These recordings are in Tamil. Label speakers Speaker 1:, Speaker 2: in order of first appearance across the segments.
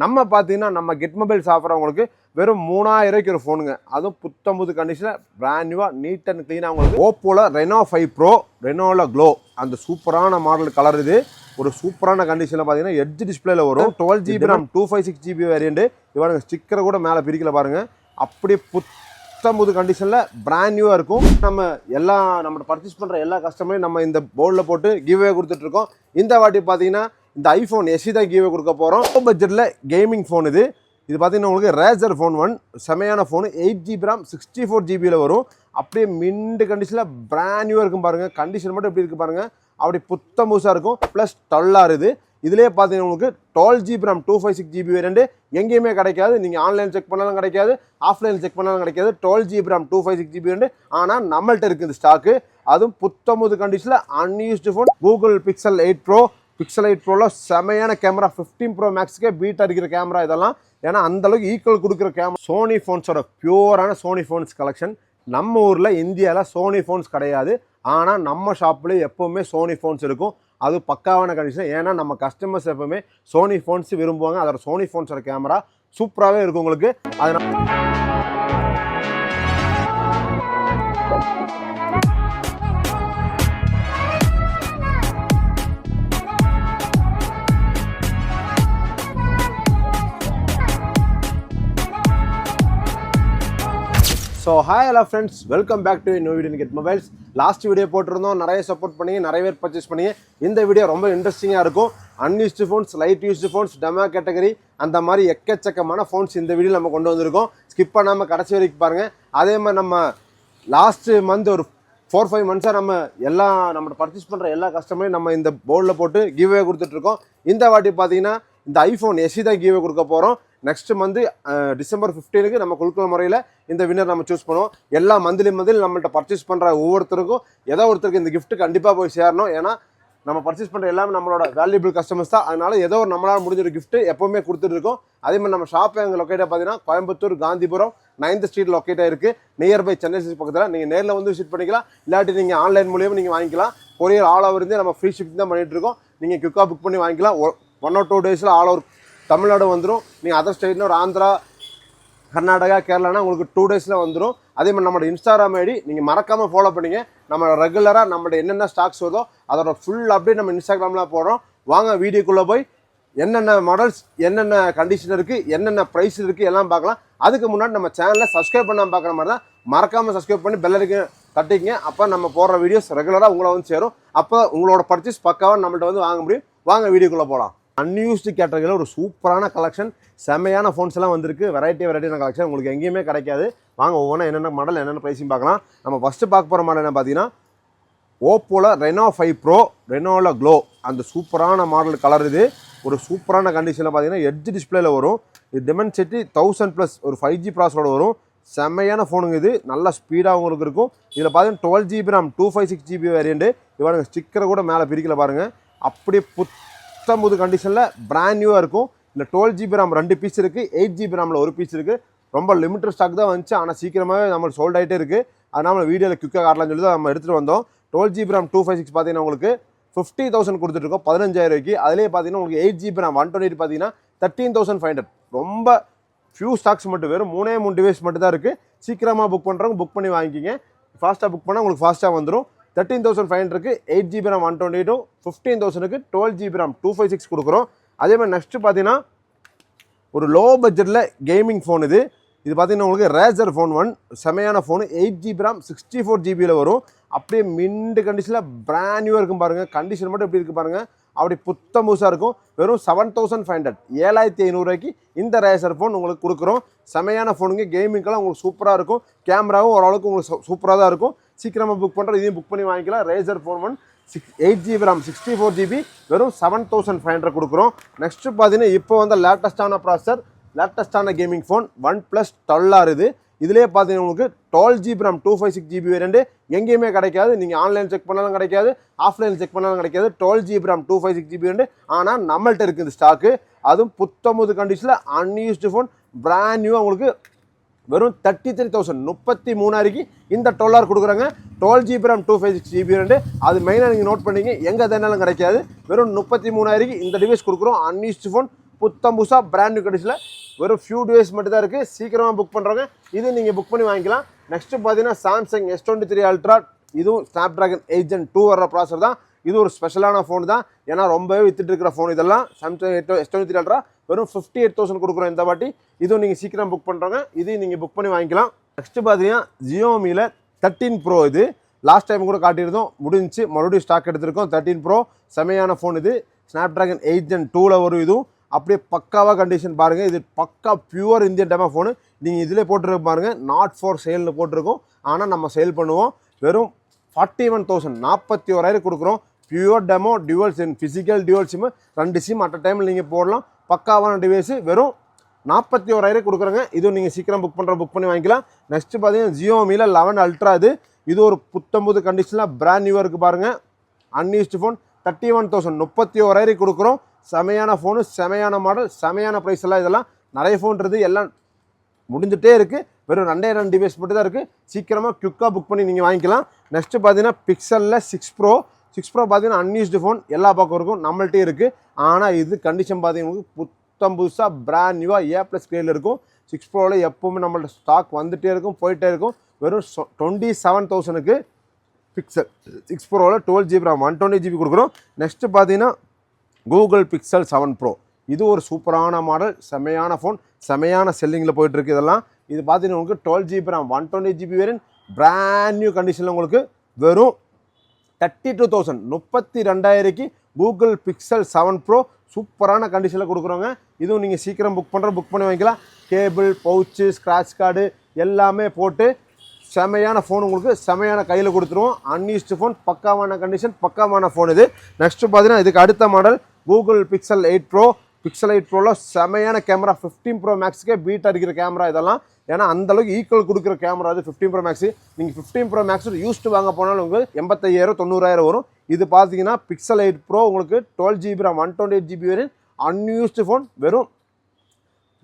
Speaker 1: நம்ம பார்த்தீங்கன்னா நம்ம கெட் மொபைல்ஸ் ஆஃபர் உங்களுக்கு வெறும் 3000 ரூபாய்க்கு ஒரு ஃபோனுங்க. அதுவும் புத்தம்புது கண்டிஷனில் பிராண்ட் நியூவாக நீட் அண்ட் க்ளீனாக உங்களுக்கு ஓப்போவில் ரெனோ 5 ப்ரோ ரெனோவில் க்ளோ அந்த சூப்பரான மாடல் கலர். இது ஒரு சூப்பரான கண்டிஷனில் பார்த்தீங்கன்னா எட்ஜ் டிஸ்பிளேல வரும். 12GB RAM 256GB variant. இவனுங்க ஸ்டிக்கரை கூட மேலே பிரிக்கல பாருங்கள். அப்படியே புத்தம்புது கண்டிஷனில் பிராண்ட் நியூவாக இருக்கும். நம்ம நம்ம பர்ச்சேஸ் பண்ணுற எல்லா கஸ்டமரையும் நம்ம இந்த போர்டில் போட்டு கிவ்வே கொடுத்துட்ருக்கோம். இந்த வாட்டி பார்த்தீங்கன்னா இந்த ஐஃபோன் எஸ்சி தான் கிவ்வே கொடுக்க போகிறோம். லோ பட்ஜெட்டில் கேமிங் ஃபோன் இது பார்த்தீங்கன்னா உங்களுக்கு ரேசர் ஃபோன் 1 செமையான ஃபோனு. 8GB RAM 64GB வரும். அப்படியே மின்ட் கண்டிஷனில் பிராண்ட் நியூவாக இருக்கும் பாருங்கள். கண்டிஷன் மட்டும் எப்படி இருக்குது பாருங்கள். அப்படி புத்தம் புதுசாக இருக்கும். ப்ளஸ் டல்லாக இது. இதுலேயே பார்த்தீங்கன்னா உங்களுக்கு 12GB RAM 256GB வேரியண்ட் எங்கேயுமே கிடைக்காது. நீங்கள் ஆன்லைன் செக் பண்ணாலும் கிடைக்காது, ஆஃப்லைன் செக் பண்ணாலும் கிடைக்காது. 12GB RAM 256GB வேரியண்ட் ஆனால் நம்மள்ட்ட இருக்குது ஸ்டாக்கு. அதுவும் புத்தம்புது கண்டிஷனில் unused phone. Google Pixel 8 pro Pixel 8 ப்ரோவில் செமையான கேமரா. 15 ப்ரோ மேக்ஸுக்கே பீட் அடிக்கிற கேமரா இதெல்லாம். ஏன்னா அந்தளவுக்கு ஈக்குவல் கொடுக்குற கேமரா. சோனி ஃபோன்ஸோட பியூரான சோனி ஃபோன்ஸ் கலெக்ஷன். நம்ம ஊரில் இந்தியாவில் சோனி ஃபோன்ஸ் கிடையாது. ஆனால் நம்ம ஷாப்லேயே எப்போவுமே சோனி ஃபோன்ஸ் இருக்கும். அது பக்காவான கண்டிஷன். ஏன்னா நம்ம கஸ்டமர்ஸ் எப்போவுமே சோனி ஃபோன்ஸ் விரும்புவாங்க. அதோட சோனி ஃபோன்ஸோட கேமரா சூப்பராகவே இருக்கும் உங்களுக்கு. So hi hello friends, welcome back to new video get mobiles. Last video போட்டிருந்தோம், நிறைய சப்போர்ட் பண்ணி நிறைய பேர் பர்ச்சேஸ் பண்ணி. இந்த வீடியோ ரொம்ப இன்ட்ரெஸ்டிங்காக இருக்கும். Unused phones, light used phones, demo category அந்த மாதிரி எக்கச்சக்கமான ஃபோன்ஸ் இந்த வீடியோ நம்ம கொண்டு வந்திருக்கோம். ஸ்கிப் பண்ணாமல் கடைசி வரைக்கும் பாருங்கள். அதே மாதிரி நம்ம லாஸ்ட்டு மந்த் ஒரு 4-5 மந்த்ஸாக நம்ம பர்ச்சேஸ் பண்ணுற எல்லா கஸ்டமரையும் நம்ம இந்த போர்டில் போட்டு கிவ்வே கொடுத்துட்ருக்கோம். இந்த வாட்டி பார்த்தீங்கன்னா இந்த ஐஃபோன் எஸ்சி தான் கிவ்வே கொடுக்க போகிறோம். நெக்ஸ்ட் மந்த் டிசம்பர் 15க்கு நம்ம குழுக்கள் முறையில் இந்த வின்னர் நம்ம சூஸ் பண்ணுவோம். எல்லா மந்த்லி நம்மள்ட்ட பர்ச்சேஸ் பண்ணுற ஒவ்வொருத்தருக்கும் ஏதோ ஒருத்தருக்கு இந்த கிஃப்ட் கண்டிப்பாக போய் சேரணும். ஏன்னா நம்ம பர்ச்சேஸ் பண்ணுற எல்லாமே நம்மளோட வேல்யூபிள் கஸ்டமர்ஸ் தான். அதனால ஏதோ ஒரு நம்மளால் முடிஞ்ச ஒரு கிஃப்ட் எப்போவுமே கொடுத்துட்ருக்கோம். அதே மாதிரி நம்ம ஷாப் எங்கள் லொக்கேட்டாக பார்த்தீங்கன்னா கோயம்புத்தூர் காந்திபுரம் 9th ஸ்ட்ரீட் லொக்கேட்டாக இருக்குது. நியர்பை சென்னை சிட்டி பக்கத்தில். நீங்கள் நேரில் வந்து விசிட் பண்ணிக்கலாம். இல்லாட்டி நீங்கள் ஆன்லைன் மூலியமாக நீங்கள் வாங்கிக்கலாம். கொரியர் ஆல் ஓவர் இருந்து நம்ம ஃப்ரீ ஷிப்பிங் தான் பண்ணிகிட்ருக்கோம். நீங்கள் குயிக்காக புக் பண்ணி வாங்கிக்கலாம். 1 or 2 டேஸில் ஆல் ஓவர் தமிழ்நாடு வந்துடும். நீங்கள் அதர் ஸ்டேட்னா ஒரு ஆந்திரா, கர்நாடகா, கேரளானா உங்களுக்கு 2 டேஸில் வந்துடும். அதே மாதிரி நம்மளோட இன்ஸ்டாகிராம் ஐடி நீங்கள் மறக்காமல் ஃபாலோ பண்ணிங்க. நம்ம ரெகுலராக நம்மளோட என்னென்ன ஸ்டாக்ஸ் வருதோ அதோட ஃபுல் அப்டேட் நம்ம இன்ஸ்டாகிராமில் போடுறோம். வாங்க வீடியோக்குள்ளே போய் என்னென்ன மாடல்ஸ், என்னென்ன கண்டிஷன் இருக்குது, என்னென்ன ப்ரைஸ் இருக்குது எல்லாம் பார்க்கலாம். அதுக்கு முன்னாடி நம்ம சேனலில் சப்ஸ்கிரைப் பண்ணாமல் பார்க்குற மாதிரி தான் மறக்காமல் சப்ஸ்கிரைப் பண்ணி பெல் ஐக்கன் தட்டிங்க. அப்போ நம்ம போடுற வீடியோஸ் ரெகுலராக உங்களை வந்து சேரும். அப்போ உங்களோட பர்ச்சேஸ் பக்காவாக நம்மள்ட்ட வந்து வாங்க முடியும். வாங்க வீடியோக்குள்ளே போகலாம். அன்யூஸ்டு கேட்டகரியில் ஒரு சூப்பரான கலெக்ஷன், செமையான ஃபோன்ஸ் எல்லாம் வந்திருக்கு. வெரைட்டியான கலெக்ஷன் உங்களுக்கு எங்கேயுமே கிடைக்காது. வாங்க ஒவ்வொன்றா என்னென்ன மாடல் என்னென்ன ப்ரைஸிங் பார்க்கலாம். நம்ம ஃபஸ்ட்டு பார்க்க போகிற மாடல் என்ன பார்த்தீங்கன்னா ஓப்போவில் ரெனோ 5 ப்ரோ ரெனோவில் க்ளோ அந்த சூப்பரான மாடல் கலர். இது ஒரு சூப்பரான கண்டிஷனில் பார்த்தீங்கன்னா எட்ஜ் டிஸ்பிளேல வரும். இது டிமென்சிட்டி 1000+ ஒரு 5G ப்ராசரோட வரும். செம்மையான ஃபோனுங்க. இது நல்ல ஸ்பீடாக உங்களுக்கு இருக்கும். இதில் பார்த்தீங்கன்னா 12GB RAM 256GB வேரியண்ட். இவனுங்க ஸ்டிக்கரை கூட மேலே பிரிக்கல பாருங்கள். அப்படியே புது கண்டிஷனில் பிராண்ட் நியூவாக இருக்கும். இல்லை 12GB RAM 2 பீஸ் இருக்குது, 8GB RAM 1 பீஸ் இருக்குது. ரொம்ப லிமிட்டட் ஸ்டாக் தான் வந்துச்சு. ஆனால் சீக்கிரமாகவே நம்மளுக்கு சோல்ட் ஆகிட்டே இருக்குது. அதனால் வீடியோவில் குயிக்காக காட்டலாம்னு சொல்லி தான் நம்ம எடுத்துகிட்டு வந்தோம். 12GB RAM 256 பார்த்தீங்கன்னா உங்களுக்கு 50,000 கொடுத்துட்ருக்கோம் 15,000 ரூபாய்க்கு. அதிலே பார்த்தீங்கன்னா உங்களுக்கு 8GB RAM 128 பார்த்தீங்கன்னா 13,500. ரொம்ப ஃபியூ ஸ்டாக்ஸ் மட்டும், வெறும் 3 டிவைஸ் மட்டும் தான் இருக்குது. சீக்கிரமாக புக் பண்ணுறவங்க புக் பண்ணி வாங்கிக்கிங்க. ஃபாஸ்ட்டாக புக் பண்ணால் உங்களுக்கு ஃபாஸ்ட்டாக வந்துடும். 13,500க்கு 8GB RAM 128, 15,000க்கு 12GB RAM 256 கொடுக்குறோம். அதே மாதிரி நெக்ஸ்ட்டு பார்த்தீங்கன்னா ஒரு லோ பட்ஜெட்டில் கேமிங் ஃபோன். இது பார்த்தீங்கன்னா உங்களுக்கு ரேசர் ஃபோன் 1 செமையான ஃபோனு. 8GB RAM 64GB வரும். அப்படியே மின்ட் கண்டிஷனில் பிராண்ட் நியூவாக இருக்கும் பாருங்கள். கண்டிஷன் மட்டும் எப்படி இருக்குது பாருங்கள். அப்படி புத்தம் புதுசாக இருக்கும். வெறும் 7,500 7,500 ரூபாய்க்கு இந்த ரேசர் ஃபோன் உங்களுக்கு கொடுக்குறோம். செமையான ஃபோனுங்க. கேமிங்கெல்லாம் உங்களுக்கு சூப்பராக இருக்கும். கேமராவும் ஓரளவுக்கு உங்களுக்கு சூப்பராக தான் இருக்கும். சீக்கிரமாக புக் பண்ணுற இதையும் புக் பண்ணி வாங்கிக்கலாம். Racer phone 1 8GB RAM 64GB வெறும் 7,500 கொடுக்குறோம். நெக்ஸ்ட்டு பார்த்தீங்கன்னா இப்போ வந்து லேட்டஸ்ட்டான ப்ராசஸர், லேட்டஸ்ட்டான கேமிங் ஃபோன் OnePlus 12R. இது இதிலே பார்த்தீங்கன்னா உங்களுக்கு 12GB RAM 256GB வேரியண்ட் எங்கேயுமே கிடைக்காது. நீங்கள் ஆன்லைன் செக் பண்ணாலும் கிடைக்காது, ஆஃப்லைன் செக் பண்ணாலும் கிடைக்காது. 12GB RAM 256GB வேரியண்ட் ஆனால் நம்மள்ட்ட இருக்குது ஸ்டாக்கு. அதுவும் புத்தம்புது கண்டிஷனில் அன்யூஸ்டு ஃபோன் பிராண்ட் நியூவாக உங்களுக்கு வெறும் 33,000 33,000 இந்த 12R கொடுக்குறாங்க. 12GB RAM 256GB variant. அது மெயினாக நீங்கள் நோட் பண்ணிங்க, எங்கே தானாலும் கிடைக்காது. வெறும் 33,000 இந்த டிவைஸ் கொடுக்குறோம். அன்யூஸ்டு ஃபோன் புத்தம் புதுசாக பிராண்ட் நியூ கண்டிஷனில் வெறும் ஃபியூ டேஸ் மட்டும் தான் இருக்குது. சீக்கிரமாக புக் பண்ணுறவங்க இது நீங்கள் புக் பண்ணி வாங்கிக்கலாம். நெக்ஸ்ட்டு பார்த்தீங்கன்னா சாம்சங் S23 அல்ட்ரா, இதுவும் ஸ்னாப் ட்ராகன் 8 Gen 2 வர்ற ப்ராசர் தான். இது ஒரு ஸ்பெஷலான ஃபோன் தான், ஏன்னா ரொம்பவே வித்துட்டு இருக்கிற ஃபோன் இதெல்லாம். சாம்சங் S23 அல்ட்ரா வெறும் 58,000 கொடுக்குறோம் இந்த வாட்டி. இதுவும் நீங்கள் சீக்கிரம் புக் பண்ணுறவங்க இதையும் நீங்கள் புக் பண்ணி வாங்கிக்கலாம். நெக்ஸ்ட்டு பார்த்தீங்கன்னா Xiaomiயில் 13 Pro, இது லாஸ்ட் டைம் கூட காட்டியிருந்தோம், முடிஞ்சு மறுபடியும் ஸ்டாக் எடுத்திருக்கோம். 13 Pro செமையான ஃபோன். இது ஸ்னாப் ட்ராகன் 8 Gen 2ல் வரும். இதுவும் அப்படியே பக்காவாக கண்டிஷன் பாருங்கள். இது பக்கா பியூர் இந்தியன் டெமோ ஃபோனு. நீங்கள் இதில் போட்டுருக்க பாருங்கள், நாட் ஃபார் சேல்னு போட்டிருக்கோம். ஆனால் நம்ம சேல் பண்ணுவோம். வெறும் 41,000 41,000 கொடுக்குறோம். Pure demo dual sim, physical dual sim, 2 sim at டைமில் நீங்கள் போடலாம். பக்காவான டிவைஸு வெறும் 41,000 கொடுக்குறோங்க. இதுவும் நீங்கள் சீக்கிரம் புக் பண்ணி வாங்கிக்கலாம். நெக்ஸ்ட்டு பார்த்தீங்கன்னா Xiaomiயில் 11 அல்ட்ரா, இது ஒரு புத்தம்புது கண்டிஷனில் பிராண்ட் நியூவாக இருக்குது பாருங்கள். அன்யூஸ்டு ஃபோன் 31,000 31,000 கொடுக்குறோம். செமையான ஃபோனு, செமையான மாடல், செமையான ப்ரைஸ் எல்லாம். இதெல்லாம் நிறைய ஃபோன்றது எல்லாம் முடிஞ்சிட்டே இருக்குது. வெறும் 2 டிவைஸ் மட்டும் தான் இருக்குது. சீக்கிரமாக குயிக்காக புக் பண்ணி நீங்கள் வாங்கிக்கலாம். நெக்ஸ்ட்டு பார்த்தீங்கன்னா பிக்சலில் 6 Pro பார்த்தீங்கன்னா அன்யூஸ்டு ஃபோன் எல்லா பக்கம் இருக்கும், நம்மள்ட்டே இருக்குது. ஆனால் இது கண்டிஷன் பார்த்தீங்கன்னா புத்தம் புதுசாக பிராண்ட் நியூவாக A+ கிரேடில் இருக்கும். 6 Proவில் எப்போவுமே நம்மள்ட்ட ஸ்டாக் வந்துகிட்டே இருக்கும், போயிட்டே இருக்கும். வெறும் 27,000க்கு பிக்சல் 6 Proவில் 12GB RAM 120GB கொடுக்குறோம். நெக்ஸ்ட்டு பார்த்தீங்கன்னா கூகுள் Pixel 7 Pro, இது ஒரு சூப்பரான மாடல், செமையான ஃபோன், செமையான செல்லிங்கில் போயிட்டுருக்கு. இதெல்லாம் இது பார்த்தீங்கன்னா உங்களுக்கு 12GB RAM 120GB variant brand new கண்டிஷனில் உங்களுக்கு வெறும் 32,000 32,000க்கு கூகுள் Pixel 7 Pro சூப்பரான கண்டிஷனில் கொடுக்குறோங்க. இதுவும் நீங்கள் சீக்கிரம் புக் பண்ணி வாங்கிக்கலாம். கேபிள், பவுச்சு, ஸ்க்ராட்ச் கார்டு எல்லாமே போட்டு செமையான ஃபோன் உங்களுக்கு செமையான கையில் கொடுத்துருவோம். அன்யூஸ்டு ஃபோன், பக்காவான கண்டிஷன், பக்காவான ஃபோன் இது. நெக்ஸ்ட்டு பார்த்தீங்கன்னா இதுக்கு அடுத்த model Google Pixel 8 Pro. Pixel 8 Proவில் செமையான கேமரா, 15 Pro Maxக்கே பீட் அடிக்கிற கேமரா இதெல்லாம். ஏன்னா அந்தளவுக்கு ஈக்குவல் கொடுக்குற கேமரா அது 15 Pro Max. நீங்கள் 15 Pro Max யூஸ்டு வாங்க போனாலும் உங்களுக்கு 85,000 90,000 வரும். இது பார்த்தீங்கன்னா Pixel 8 Pro உங்களுக்கு 12GB RAM 128GB variant unused phone வெறும்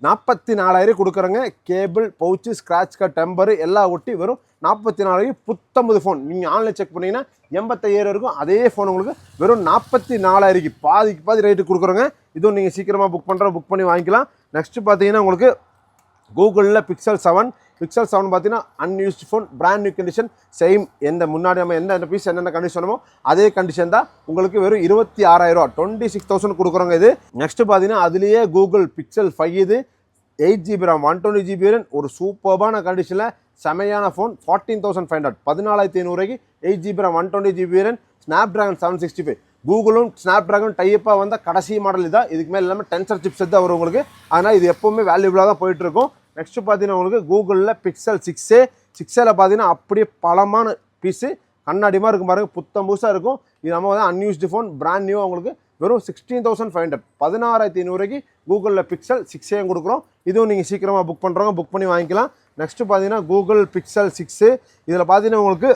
Speaker 1: 44,000 கொடுக்குறங்க. Cable, pouch, scratch card, temper எல்லாம் ஒட்டி வெறும் 44,000 புத்தம்பது ஃபோன். நீங்கள் ஆன்லைன் செக் பண்ணிங்கன்னா 85,000 இருக்கும். அதே ஃபோன் உங்களுக்கு வெறும் 44,000க்கு பாதி ரேட்டு கொடுக்குறோங்க. இதுவும் நீங்கள் சீக்கிரமாக புக் பண்ணி வாங்கிக்கலாம். நெக்ஸ்ட்டு பார்த்தீங்கன்னா உங்களுக்கு கூகுளில் Pixel 7 பார்த்தீங்கன்னா unused phone, brand new condition, same எந்த முன்னாடி நம்ம எந்த பீஸ் என்னென்ன கண்டிஷனமோ அதே கண்டிஷன் தான். உங்களுக்கு வெறும் 26,000 26,000 கொடுக்குறோங்க இது. நெக்ஸ்ட்டு பார்த்தீங்கன்னா அதுலேயே கூகுள் Pixel 5 இது 8GB RAM 120GB வேரியன்ட் ஒரு சூப்பர்பான கண்டிஷனில் செமையான ஃபோன். 14,500 14,500க்கு 8GB RAM 120GB variant Snapdragon 765. கூகுளும் ஸ்னாப் ட்ராகன் டைப்பாக வந்தால் கடைசி மாடல் இதான். இதுக்கு மேலே எல்லாமே டென்சர் சிப்ஸ் தான் வரும் உங்களுக்கு. அதனால் இது எப்போவுமே வேல்யூபிளாக தான் போயிட்டுருக்கும். நெக்ஸ்ட்டு பார்த்தீங்கன்னா உங்களுக்கு கூகுளில் Pixel 6ல் பார்த்தீங்கன்னா அப்படியே பலமான பீஸு, கண்ணாடி மாதிரி இருக்கும் பாருங்கள், புத்தம் புதுசாக இருக்கும். இது நம்ம வந்து அன்யூஸ்டு ஃபோன், பிராண்ட் நியூ உங்களுக்கு வெறும் 16,500 16,500க்கு கூகுளில் Pixel 6 கொடுக்குறோம். இதுவும் நீங்கள் சீக்கிரமாக புக் பண்ணி வாங்கிக்கலாம். நெக்ஸ்ட்டு பார்த்தீங்கன்னா கூகுள் Pixel 6 இதில் பார்த்தீங்கன்னா உங்களுக்கு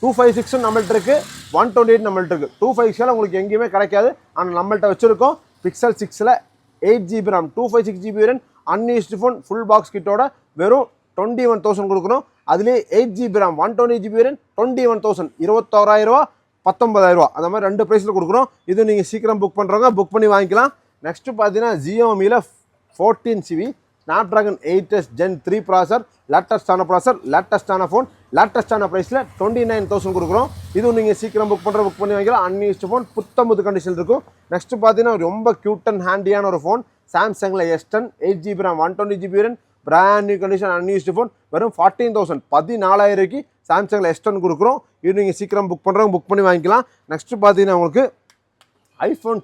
Speaker 1: 256 நம்மள்ட்ட இருக்குது, 128 நம்மள்ட்ட இருக்குது. 256 உங்களுக்கு எங்கேயுமே கிடைக்காது, ஆனால் நம்மள்ட்ட வச்சுருக்கோம். Pixel 6ல் 8GB RAM 256GB variant unused phone full box கிட்டோட வெறும் 21,000 கொடுக்குறோம். அதுலேயே 8GB RAM 120GB வேரியன்ட் 21,000 21,000 19,000 அந்த மாதிரி 2 ப்ரைஸில் கொடுக்குறோம். இது நீங்கள் சீக்கிரம் புக் பண்ணி வாங்கிக்கலாம். நெக்ஸ்ட்டு பார்த்தீங்கன்னா Xiaomiயில் 14GB snap dragon 8S Gen 3 ப்ராசர், லேட்டஸ்டான ஃபோன், லேட்டஸ்டான ப்ரைஸில் 29,000 கொடுக்குறோம். இதுவும் நீங்கள் சீக்கிரம் புக் பண்ணி வாங்கிக்கலாம். அன்யூஸ்டு ஃபோன் புத்தம்புது கண்டிஷன் இருக்கும். நெக்ஸ்ட்டு பார்த்தீங்கன்னா ரொம்ப க்யூட் அண்ட் ஹேண்டியான ஒரு ஃபோன் சாம்சங்கில் S10 8GB RAM 120GB variant brand new condition unused phone வெறும் 14,000 14,000க்கு சாம்சங்கில் S10 கொடுக்குறோம். இது நீங்கள் சீக்கிரம் புக் பண்ணி வாங்கிக்கலாம். நெக்ஸ்ட்டு பார்த்தீங்கன்னா உங்களுக்கு iPhone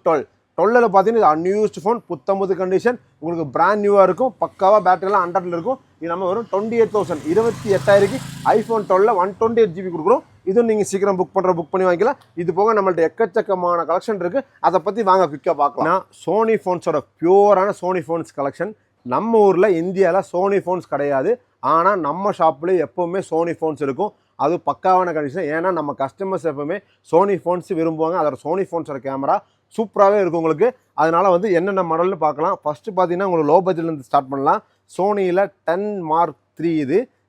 Speaker 1: 12ல் பார்த்தீங்கன்னா இது அன்யூஸ்டு ஃபோன் புத்தம்புது கண்டிஷன் உங்களுக்கு பிராண்ட் நியூவாக இருக்கும். பக்காவாக பேட்டரியெல்லாம் 100ல் இருக்கும். இது நம்ம வெறும் 28,000 28,000க்கு iPhone 12ல் 128GB கொடுக்குறோம். இதுவும் நீங்கள் சீக்கிரம் புக் பண்ணி வாங்கிக்கலாம். இது போக நம்மள்ட்ட எக்கச்சக்கமான கலெக்ஷன் இருக்குது, அதை பற்றி வாங்க குயிக்காக பார்க்கலாம். சோனி ஃபோன்ஸோட பியூரான சோனி ஃபோன்ஸ் கலெக்ஷன். நம்ம ஊரில் இந்தியாவில் சோனி ஃபோன்ஸ் கிடையாது, ஆனால் நம்ம ஷாப்பில் எப்போவுமே சோனி ஃபோன்ஸ் இருக்கும். அது பக்காவான கண்டிஷன். ஏன்னா நம்ம கஸ்டமர்ஸ் எப்போவுமே சோனி ஃபோன்ஸ் விரும்புவாங்க. அதோட சோனி ஃபோன்ஸோட கேமரா சூப்பராகவே இருக்கும் உங்களுக்கு. அதனால் வந்து என்னென்ன மாடல்னு பார்க்கலாம். ஃபஸ்ட்டு பார்த்தீங்கன்னா உங்களுக்கு லோ பட்ஜெட்லேருந்து ஸ்டார்ட் பண்ணலாம். சோனியில் 10 Mark III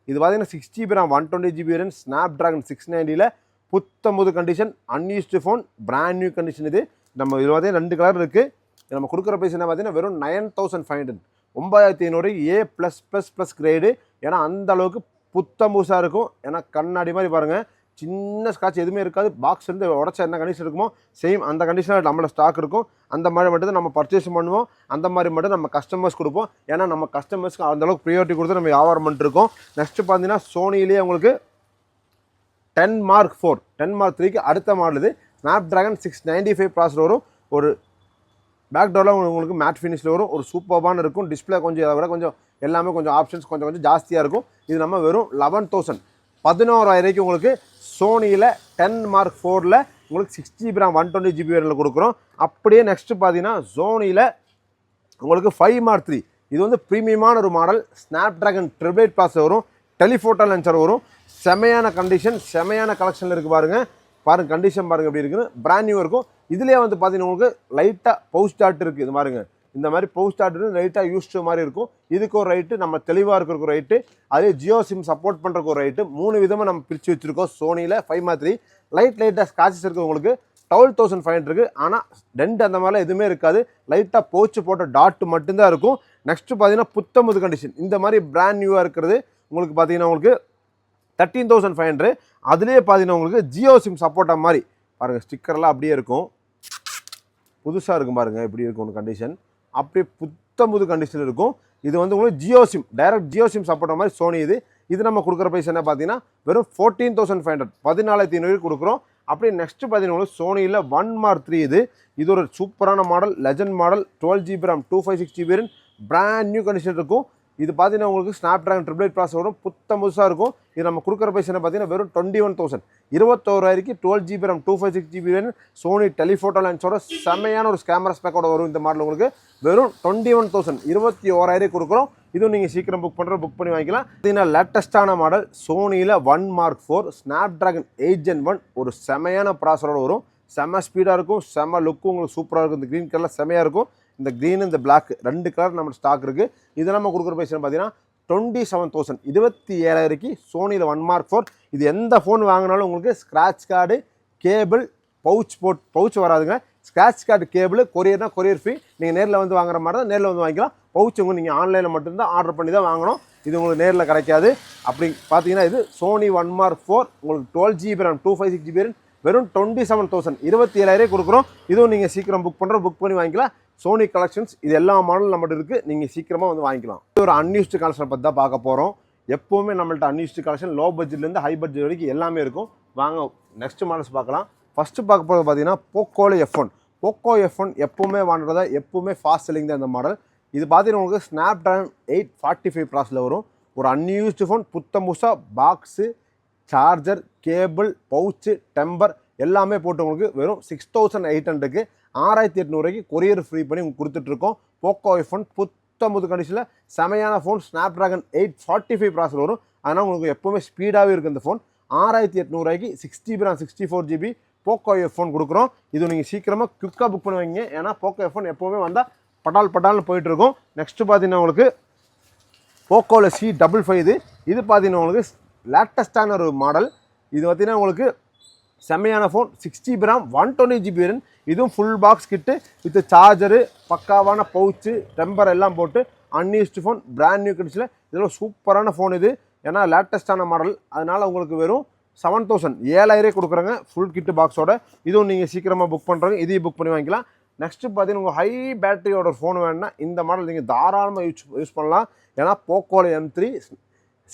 Speaker 1: இது பார்த்தீங்கன்னா 6GB RAM 120GB variant Snapdragon 690ல் புத்தம்புது condition unused phone brand new condition. இது நம்ம இதில் பார்த்தீங்கன்னா 2 கலர் இருக்குது. நம்ம கொடுக்குற ப்ரைஸ் என்ன பார்த்தீங்கன்னா வெறும் 9500 9500 A+++ கிரேடு. ஏன்னா அந்த அளவுக்கு புத்தம் புதுசாக இருக்கும். ஏன்னா கண்ணாடி மாதிரி பாருங்கள், சின்ன ஸ்க்ராட்ச் எதுவுமே இருக்காது. பாக்ஸ் இருந்து உடச்சா என்ன கண்டிஷன் இருக்குமோ சேம் அந்த கண்டிஷனில் நம்மளோட ஸ்டாக் இருக்கும். அந்த மாதிரி மட்டும் தான் நம்ம பர்ச்சேஸ் பண்ணுவோம். அந்த மாதிரி மட்டும் நம்ம கஸ்டமர்ஸ் கொடுப்போம். ஏன்னா நம்ம கஸ்டமர்ஸ்க்கு அந்தளவுக்கு ப்ரியாரிட்டி கொடுத்து நம்ம வியாபாரம் பண்ணிட்டுருக்கோம். நெக்ஸ்ட்டு பார்த்தீங்கன்னா சோனிலேயே உங்களுக்கு 10 Mark 4 10 Mark 3க்கு அடுத்த மாடல் இது. ஸ்னாப்ட்ராகன் 695 ப்ராசஸர் வரும். ஒரு பேக் டோரில் உங்களுக்கு மேட் ஃபினிஷில் வரும். ஒரு சூப்பர்பான இருக்கும். டிஸ்பிளே கொஞ்சம் இதை விட கொஞ்சம் எல்லாமே கொஞ்சம் ஆப்ஷன்ஸ் கொஞ்சம் ஜாஸ்தியாக இருக்கும். இது நம்ம வெறும் 11,000 11,000 உங்களுக்கு சோனியில் 10 Mark 4ல் உங்களுக்கு 6GB RAM 120GB வேரியன்ட்டில் கொடுக்குறோம். அப்படியே நெக்ஸ்ட்டு பார்த்தீங்கன்னா சோனியில் உங்களுக்கு 5 Mark 3 இது வந்து ப்ரீமியமான ஒரு மாடல். ஸ்னாப்ட்ராகன் 888 ப்ராசஸர் வரும். டெலிஃபோட்டோ லென்சர் வரும். செமையான கண்டிஷன், செமையான கலெக்ஷனில் இருக்குது பாருங்கள் கண்டிஷன் பாருங்கள் எப்படி இருக்குன்னு. பிராண்ட் நியூ இருக்கும். இதுலேயே வந்து பார்த்தீங்கன்னா உங்களுக்கு லைட்டாக பவுச் ஸ்டார்ட் இருக்குது. இது பாருங்க, இந்த மாதிரி பவுச் ஸ்டார்ட் லைட்டாக யூஸ்டு மாதிரி இருக்கும். இதுக்கு ஒரு ரைட்டு, நம்ம தெளிவாக இருக்கிற ரைட்டு, அதே ஜியோ சிம் சப்போர்ட் பண்ணுறக்கு ஒரு ரைட்டு. 3 விதமாக நம்ம பிரித்து வச்சுருக்கோம். சோனியில் 5 Mark 3 லைட்டாக ஸ்காட்சஸ் இருக்குது உங்களுக்கு. 12,500 இருக்குது. ஆனால் டென்ட் அந்த மாதிரிலாம் எதுவுமே இருக்காது. லைட்டாக பவுச்சு போட்ட டாட் மட்டும்தான் இருக்கும். நெக்ஸ்ட்டு பார்த்தீங்கன்னா புத்தம்புது கண்டிஷன். இந்த மாதிரி பிராண்ட் நியூவாக இருக்கிறது உங்களுக்கு பார்த்தீங்கன்னா உங்களுக்கு 13,500. அதுலேயே பார்த்தீங்கன்னா உங்களுக்கு ஜியோ சிம் சப்போர்ட்டாக மாதிரி பாருங்கள், ஸ்டிக்கர்லாம் அப்படியே இருக்கும். புதுசாக இருக்கும் பாருங்கள் எப்படி இருக்கும் கண்டிஷன். அப்படியே புத்தம்புது கண்டிஷன் இருக்கும். இது வந்து உங்களுக்கு Jio sim direct Jio sim சப்போர்ட்டாக மாதிரி சோனி இது நம்ம கொடுக்குற ப்ரைஸ் என்ன பார்த்தீங்கன்னா வெறும் 14,500 14,500 கொடுக்குறோம். அப்படியே நெக்ஸ்ட்டு பார்த்தீங்கன்னா சோனியில் 1 Mark 3 இது ஒரு சூப்பரான model, legend model. 12GB RAM 256GB variant, brand new condition இருக்கும். இது பார்த்தீங்கன்னா உங்களுக்கு ஸ்னாப்ட்ராகன் 888 ப்ராசஸர் வரும். புத்தம் புதுசாக இருக்கும். இது நம்ம கொடுக்குற ப்ரைஸ் என்ன பார்த்தீங்கன்னா வெறும் 21,000 21,000 12GB RAM 256GB variant, Sony telephoto லென்ஸோட செமையான ஒரு கேமரா ஸ்பெக்கோட வரும். இந்த மாடல் உங்களுக்கு வெறும் 21,000 21,000 கொடுக்குறோம். இதுவும் நீங்கள் சீக்கிரம் புக் பண்ணி வாங்கிக்கலாம். பார்த்தீங்கன்னா லேட்டஸ்ட்டான மாடல் சோனியில் 1 Mark 4 ஸ்னாப்ட்ராகன் 8 Gen 1 ஒரு செமையான ப்ராசஸரோட வரும். செம்ம ஸ்பீடாக இருக்கும், செம்ம லுக்கும் உங்களுக்கு சூப்பராக இருக்கும். இந்த க்ரீன் கலரில் செமையாக இருக்கும். இந்த க்ரீன் இந்த பிளாக் 2 கலர் நம்ம ஸ்டாக் இருக்குது. இது நம்ம கொடுக்குற ப்ரைஸ் பார்த்தீங்கன்னா 27,000 27,000 சோனியில் 1 Mark 4. இது எந்த ஃபோன் வாங்கினாலும் உங்களுக்கு ஸ்க்ராட்ச் கார்டு, கேபிள், பவுச் வராதுங்க. ஸ்க்ராட்ச் கார்டு, கேபிள், கொரியர்னா கொரியர் ஃப்ரீ. நீங்கள் நேரில் வந்து வாங்குற மாதிரி தான் நேரில் வந்து வாங்கிக்கலாம். பவுச் உங்களுக்கு நீங்கள் ஆன்லைனில் மட்டும்தான் ஆர்டர் பண்ணி தான் வாங்கணும். இது உங்களுக்கு நேரில் கிடைக்காது. அப்படி பார்த்தீங்கன்னா இது சோனி 1 Mark 4 உங்களுக்கு 12GB RAM 256GB வேரியன்ட் வெறும் 27,000 27,000 கொடுக்குறோம். இதுவும் நீங்கள் சீக்கிரம் புக் பண்ணி வாங்கிக்கலாம். சோனி கலெக்ஷன்ஸ் இது எல்லா மாடலும் நம்மகிட்ட இருக்குது. நீங்கள் சீக்கிரமாக வந்து வாங்கிக்கலாம். இது ஒரு அன்யூஸ்டு கலெக்ஷனை பற்றி தான் பார்க்க போகிறோம். எப்போவுமே நம்மள்ட்ட அன்யூஸ்டு கலெக்ஷன் லோ பட்ஜெட்லேருந்து ஹை பட்ஜெட் வரைக்கும் எல்லாமே இருக்கும். வாங்க நெக்ஸ்ட் மாடல்ஸ் பார்க்கலாம். ஃபஸ்ட்டு பார்க்க போகிறது பார்த்தீங்கன்னா போக்கோவில் F1 போக்கோ F1 எப்போவுமே வாங்குறதா, எப்போவுமே ஃபாஸ்ட் செல்லிங் தான் இந்த மாடல். இது பார்த்தீங்கன்னா உங்களுக்கு ஸ்னாப்ட்ராகன் 845 ப்ராசஸில் வரும். ஒரு அன்யூஸ்டு ஃபோன், புத்தம் புதுசாக box, charger, cable, pouch, temper எல்லாமே போட்டு உங்களுக்கு வெறும் 6,800க்கு 6,800 கொரியர் ஃப்ரீ பண்ணி உங்களுக்கு கொடுத்துட்ருக்கோம். போக்கோ F1 புத்தம்புது கண்டிஷனில் செமையான ஃபோன். ஸ்னாப்ட்ராகன் 845 ப்ராசஸர் வரும். அதனால் உங்களுக்கு எப்போவுமே ஸ்பீடாகவே இருக்குது இந்த phone. 6,800 6GB RAM 64GB Poco F1 கொடுக்குறோம். இது நீங்கள் சீக்கிரமாக குயிக்காக புக் பண்ணி வைங்க. ஏன்னா போக்கோ F1 எப்போவுமே வந்தால் பட்டால்னு போயிட்டுருக்கும். நெக்ஸ்ட்டு பார்த்தீங்கன்னா உங்களுக்கு போக்கோவில் C55 இது பார்த்தீங்கன்னா உங்களுக்கு லேட்டஸ்ட்டான ஒரு மாடல். இது பார்த்தீங்கன்னா உங்களுக்கு செம்மையான phone. 6GB RAM 120GB variant. இதுவும் full box kit with charger, பக்காவான பவுச்சு, டெம்பர் எல்லாம் போட்டு அன்யூஸ்டு ஃபோன், பிராண்ட் நியூ கண்டிஷனில். இதெல்லாம் சூப்பரான ஃபோன் இது. ஏன்னா லேட்டஸ்ட்டான மாடல். அதனால் உங்களுக்கு வெறும் 7,000 7,000 கொடுக்குறாங்க ஃபுல் கிட்டு பாக்ஸோட. இதுவும் நீங்கள் சீக்கிரமாக புக் பண்ணுறாங்க. இதையும் புக் பண்ணி வாங்கிக்கலாம். நெக்ஸ்ட்டு பார்த்தீங்கன்னா உங்கள் ஹை பேட்டரியோட ஃபோன் வேணுன்னா இந்த மாடல் நீங்கள் தாராளமாக யூஸ் பண்ணலாம். ஏன்னா போக்கோவில் M3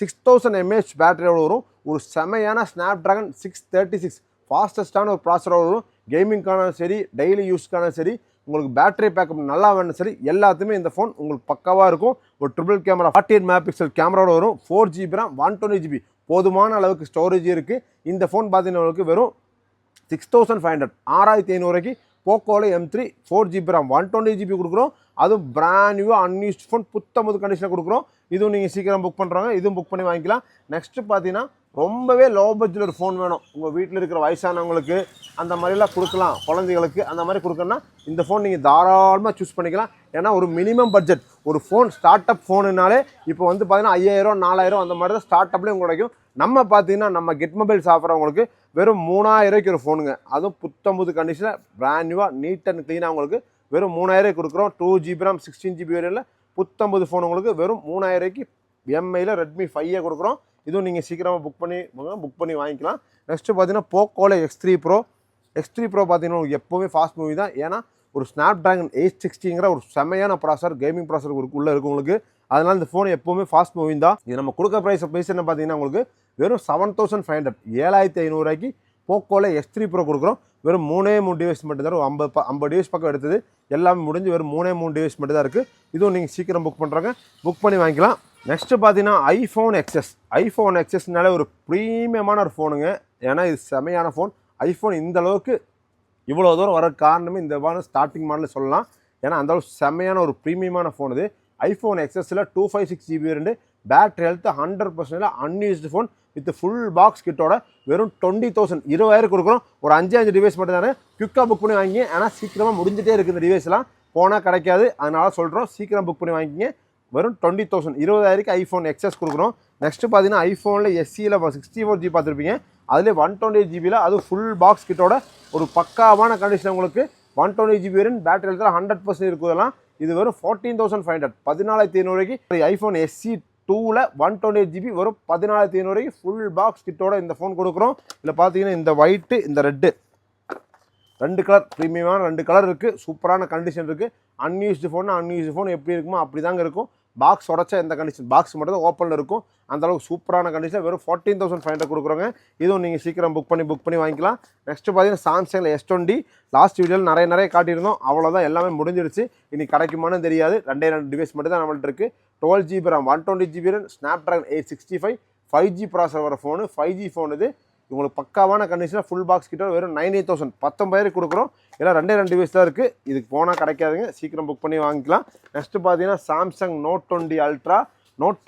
Speaker 1: 6000 mAh பேட்டரியோட வரும். ஒரு செமையான ஸ்னாப்ட்ராகன் 636 ஃபாஸ்டஸ்ட்டான ஒரு ப்ராசஸரோட வரும். கேமிங்கான சரி, டெய்லி யூஸ்க்கான சரி, உங்களுக்கு பேட்டரி பேக்கப் நல்லா வேணும் சரி, எல்லாத்துமே இந்த ஃபோன் உங்களுக்கு பக்காவாக இருக்கும். ஒரு ட்ரிபிள் கேமரா 48 MP கேமராவோட வரும். 4GB RAM 120GB போதுமான அளவுக்கு ஸ்டோரேஜ் இருக்குது. இந்த ஃபோன் பார்த்தீங்கன்னா உங்களுக்கு வெறும் 6,500 6,500 போக்கோவில் M3 4GB RAM 120GB கொடுக்குறோம். அதுவும் பிராண்ட் நியூ அன்யூஸ்ட் ஃபோன் புத்தம்புது கண்டிஷனில் கொடுக்குறோம். இதுவும் நீங்கள் சீக்கிரம் புக் பண்ணுறாங்க. இதுவும் புக் பண்ணி வாங்கிக்கலாம். நெக்ஸ்ட்டு பார்த்தீங்கன்னா ரொம்பவே லோ பட்ஜெட் ஒரு ஃபோன் வேணும். உங்கள் வீட்டில் இருக்கிற வயசானவங்களுக்கு அந்த மாதிரிலாம் கொடுக்கலாம், குழந்தைகளுக்கு அந்த மாதிரி கொடுக்கணும்னா இந்த ஃபோன் நீங்கள் தாராளமாக சூஸ் பண்ணிக்கலாம். ஏன்னா ஒரு மினிமம் பட்ஜெட் ஒரு ஃபோன் ஸ்டார்ட் அப் ஃபோனுனாலே இப்போ வந்து பார்த்தீங்கன்னா 5,000 4,000 அந்த மாதிரி தான் ஸ்டார்ட் அப்லேயும் கிடைக்கும். நம்ம பார்த்தீங்கன்னா நம்ம கெட் மொபைல்ஸ் ஆஃபரவங்களுக்கு வெறும் 3,000 ஒரு ஃபோனுங்க. அதுவும் புத்தம்புது கண்டிஷனில் பிராண்ட் நியூவாக நீட் அண்ட் க்ளீனாக உங்களுக்கு வெறும் 3000 கொடுக்குறோம். 2GB RAM 16GB வேரியண்ட்டில் புத்தம்பது ஃபோன் உங்களுக்கு வெறும் 3000க்கு எம்ஐயில் ரெட்மி 5 கொடுக்குறோம். இதுவும் நீங்கள் சீக்கிரமாக புக் பண்ணி வாங்கிக்கலாம். நெக்ஸ்ட்டு பார்த்தீங்கன்னா போக்கோவில் X3 Pro. X3 Pro பார்த்தீங்கன்னா உங்களுக்கு எப்போவுமே ஃபாஸ்ட் மூவி தான். ஏன்னா ஒரு Snapdragon 860ங்கிற ஒரு செமையான ப்ராசர், கேமிங் ப்ராசர் உள்ளே இருக்கும் உங்களுக்கு. அதனால் இந்த ஃபோன் எப்போவுமே ஃபாஸ்ட் மூவிங் தான். இது நம்ம கொடுக்க ப்ரைஸ் என்ன பார்த்தீங்கன்னா உங்களுக்கு வெறும் 7500 7500 போக்கோவில் X3 Pro கொடுக்குறோம். வெறும் 3 டிவைஸ் மட்டும் தான், 50 டிவைஸ் பக்கம் எடுத்தது எல்லாமே முடிஞ்சு வெறும் 3 டிவைஸ் மட்டும் தான் இருக்குது. இதுவும் நீங்கள் சீக்கிரம் புக் பண்ணி வாங்கிக்கலாம். நெக்ஸ்ட்டு பார்த்தீங்கன்னா ஐஃபோன் எக்ஸஸ்னால ஒரு ப்ரீமியமான ஒரு ஃபோனுங்க. ஏன்னா இது செமையான ஃபோன். ஐஃபோன் இந்த அளவுக்கு இவ்வளோ தூரம் வர காரணமே இந்த ஸ்டார்டிங் மாடலில் சொல்லலாம். ஏன்னா அந்தளவுக்கு செமையான ஒரு ப்ரீமியமான ஃபோன் இது. ஐஃபோன் எக்ஸஸில் 256GB variant, battery health 100% unused phone with full box கிட்டோட வெறும் 20,000 20,000 கொடுக்குறோம். ஒரு 5 டிவைஸ் மட்டும் தானே, குயிக்காக புக் பண்ணி வாங்கிங்க. ஏன்னா சீக்கிரமாக முடிஞ்சிட்டே இருக்குது இந்த டிவைஸ்லாம், போனால் கிடைக்காது. அதனால சொல்கிறோம் சீக்கிரம் புக் பண்ணி வாங்கிக்கிங்க. வெறும் 20,000 20,000 ஐஃபோன் எக்ஸஸ் கொடுக்குறோம். நெக்ஸ்ட்டு பார்த்தீங்கன்னா ஐஃபோனில் எஸ்சியில் 64GB பார்த்துருப்பீங்க. அதிலே 128GBயில் அது ஃபுல் பாக்ஸ் கிட்டோட ஒரு பக்காவான கண்டிஷன் உங்களுக்கு 128GB வேரியண்ட், பேட்டரி ஹெல்த்தில் 100% இருக்குதெல்லாம். இது வெறும் 14,500 14,500 ஐஃபோன் SE 2ல் 128GB வெறும் 14,500 ஃபுல் பாக்ஸ் கிட்டோட இந்த ஃபோன் கொடுக்குறோம். இதில் பார்த்தீங்கன்னா இந்த ஒயிட்டு இந்த ரெண்டு கலர் ப்ரீமியமான 2 கலர் இருக்குது. சூப்பரான கண்டிஷன் இருக்குது. அன்யூஸ்டு ஃபோன் எப்படி இருக்குமோ அப்படி தாங்க இருக்கும். பாக்ஸ் உடச்சா எந்த கண்டிஷன், பாக்ஸ் மட்டும் தான் ஓப்பனில் இருக்கும். அந்தளவுக்கு சூப்பரான கண்டிஷன் வெறும் 14,500 கொடுக்குறோங்க. இதுவும் நீங்கள் சீக்கிரம் புக் பண்ணி வாங்கிக்கலாம். நெக்ஸ்ட்டு பார்த்தீங்கன்னா சாம்சங்கில் S20 லாஸ்ட் வீடியோவில் நிறைய காட்டியிருந்தோம். அவ்வளோதான், எல்லாமே முடிஞ்சிருச்சு. இனி கிடைக்குமான்னு தெரியாது. 2 டிவைஸ் மட்டும் தான் நம்மள்ட்ட இருக்குது. 12GB RAM 120GB Snapdragon 865 5G ப்ராசர் வர ஃபோனு, 5G ஃபோன் இது. உங்களுக்கு பக்காவான கண்டிஷனில் ஃபுல் பாக்ஸ் கிட்ட வெறும் 98,000 19,000 கொடுக்குறோம். எல்லாம் 2 டிவைஸ் தான் இருக்குது. இதுக்கு போனால் கிடைக்காதுங்க, சீக்கிரம் புக் பண்ணி வாங்கிக்கலாம். நெக்ஸ்ட்டு பார்த்தீங்கன்னா சாம்சங் Note 20 Ultra Note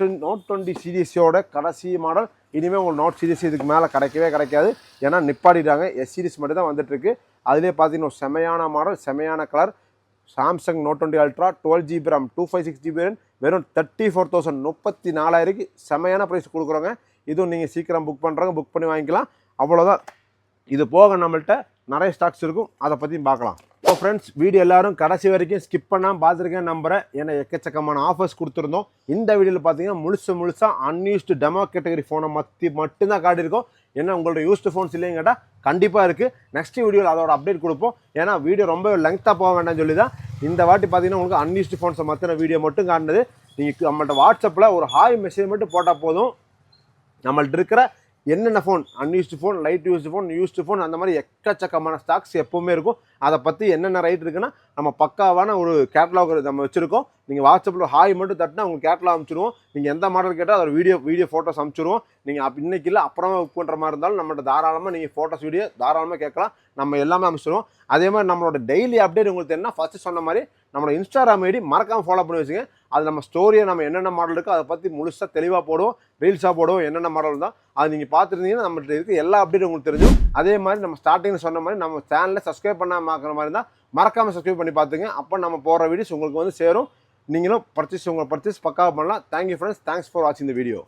Speaker 1: 20 சீரிஸோட கடைசி மாடல். இனிமேல் உங்களுக்கு Note சீரிஸ் இதுக்கு மேலே கிடைக்காது. ஏன்னா நிப்பாடிட்டாங்க, எஸ் சீரிஸ் மட்டும் தான் வந்துட்டுருக்கு. அதிலே பார்த்தீங்கன்னா ஒரு செமையான மாடல், செமையான colour. Samsung Note 20 Ultra 12GB RAM 256GB வெறும் 34,000 34,000 செமையான ப்ரைஸ் கொடுக்குறோங்க. இதுவும் நீங்கள் சீக்கிரம் புக் பண்ணி வாங்கிக்கலாம். அவ்வளோதான். இது போக நம்மள்ட்ட நிறைய ஸ்டாக்ஸ் இருக்கும், அதை பற்றியும் பார்க்கலாம். ஸோ ஃப்ரெண்ட்ஸ், வீடியோ எல்லோரும் கடைசி வரைக்கும் ஸ்கிப் பண்ணாமல் பார்த்துருக்கேன் நம்புகிறேன். ஏன்னா எக்கச்சக்கமான ஆஃபர்ஸ் கொடுத்துருந்தோம். இந்த வீடியோவில் பார்த்தீங்கன்னா முழுசாக அன்யூஸ்டு டெமோ கேட்டகரி ஃபோனை மட்டும்தான் காட்டியிருக்கோம். ஏன்னா உங்களோட யூஸ்டு ஃபோன்ஸ் இல்லைன்னு கேட்டால் கண்டிப்பாக இருக்குது. நெக்ஸ்ட் வீடியோவில் அதோட அப்டேட் கொடுப்போம். ஏன்னா வீடியோ ரொம்ப லெங்க்த்தாக போக வேண்டாம்னு சொல்லி தான் இந்த வாட்டி பார்த்தீங்கன்னா உங்களுக்கு அன்யூஸ்டு ஃபோன்ஸை மற்ற வீடியோ மட்டும் காட்டினது. நீங்கள் நம்மள்ட்ட வாட்ஸ்அப்பில் ஒரு ஹாய் மெசேஜ் மட்டும் போட்டால் போதும். நம்மள்ட்ட இருக்கிற என்னென்ன phone, unused phone, light used phone அந்த மாதிரி எக்கச்சக்கமான ஸ்டாக்ஸ் எப்போவுமே இருக்கும். அதை பற்றி என்னென்ன ரைட் இருக்குன்னா நம்ம பக்காவான ஒரு கேட்டலாக் நம்ம வச்சுருக்கோம். நீங்கள் வாட்ஸ்அப்பில் ஹாய் மட்டும் தட்டினா உங்களுக்கு கேட்டலாக் அனுப்பிச்சிடுவோம். நீங்கள் எந்த மாடல் கேட்டால் அதை வீடியோ ஃபோட்டோஸ் அனுப்பிச்சிடுவோம். நீங்கள் இன்னைக்கு இல்லை அப்புறமா புக் பண்ணுற மாதிரி இருந்தாலும் நம்மள்ட்ட தாராளமாக நீங்கள் ஃபோட்டோஸ் வீடியோ தாராளமாக கேட்கலாம். நம்ம எல்லாமே அனுப்பிச்சிடுவோம். அதே மாதிரி நம்மளோட டெய்லி அப்டேட் உங்களுக்கு என்ன ஃபஸ்ட்டு சொன்ன மாதிரி நம்மளோட இன்ஸ்டாகிராம் ஐடி மறக்காமல் ஃபாலோ பண்ணி வச்சுங்க. அது நம்ம ஸ்டோரியை நம்ம என்னென்ன மாடல் இருக்கோ அதை பற்றி முழுசாக தெளிவாக போடுவோம், ரீல்ஸாக போடுவோம். என்னென்ன மாடல் தான் அது நீங்கள் பார்த்துருந்தீங்கன்னா நம்மள்ட்ட இருக்க எல்லா அப்டேட்டும் உங்களுக்கு தெரிஞ்சும். அதே மாதிரி நம்ம ஸ்டார்டிங்கில் சொன்ன மாதிரி நம்ம சேனலில் சப்ஸ்கிரைப் பண்ணாமல் பார்க்குற மாதிரி இருந்தால் மறக்காமல் சப்ஸ்கிரைப் பண்ணி பார்த்துங்க. அப்போ நம்ம போகிற வீடியோஸ் உங்களுக்கு சேரும். நீங்களும் பர்ச்சேஸ் பக்காவாக பண்ணலாம். தேங்க்யூ ஃப்ரெண்ட்ஸ், தேங்க்ஸ் ஃபார் வாட்சிங் த வீடியோ.